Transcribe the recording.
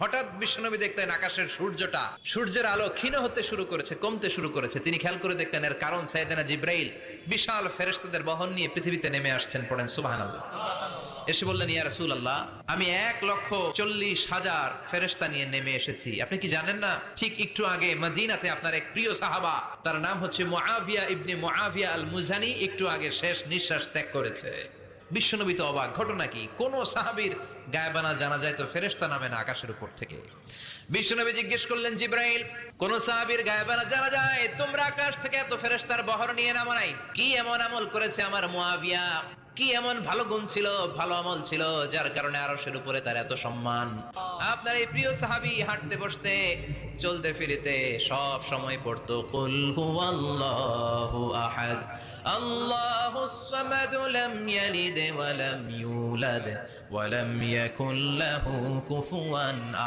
হঠাৎ বিশ্বনবী দেখলেন আকাশের সূর্যের আলো ক্ষীণ হতে শুরু করেছে, কমতে শুরু করেছে। তিনি খেয়াল করে দেখলেন এর কারণ সাইয়েদনা জিব্রাইল বিশাল ফেরেশতাদের বহন নিয়ে পৃথিবীতে নেমে আসছেন। পড়েন সুবহানাল্লাহ। এসে বললেন, ইয়া রাসূলুল্লাহ, আমি 1,40,000 ফেরেশতা নিয়ে নেমে এসেছি। আপনি কি জানেন না, ঠিক একটু আগে মদিনাতে আপনার এক প্রিয় সাহাবা, তার নাম হচ্ছে মুআবিয়া ইবনে মুআবিয়া আল মুজানি, একটু আগে শেষ নিঃশ্বাস ত্যাগ করেছে। বিশ্বনবী তো অবাক, ঘটনা কি? কোন সাহাবীর গায়বানা জানা যায় তো ফেরেশতা নামে না আকাশের উপর থেকে? বিশ্বনবী জিজ্ঞেস করলেন, জিব্রাইল, কোন সাহাবীর গায়বানা জানা যায় তোমরা আকাশ থেকে এত ফেরেশতার বহর নিয়ে নামো নাই? কি এমন আমল করেছে আমার মুআবিয়া, কি এমন ভালো গুণ ছিল, ভালো আমল ছিল, যার কারণে আরশের উপরে তার এত সম্মান? আপনার এই প্রিয় সাহাবী হাঁটতে বসতে চলতে ফিরিতে সব সময় পড়তো কুল হুয়াল্লাহু আহাদ আল্লাহুস সামাদ লাম ইয়ালিদ ওয়া লাম ইউলাদ ওয়া লাম ইয়াকুল লাহু কুফুয়ান আহাদ।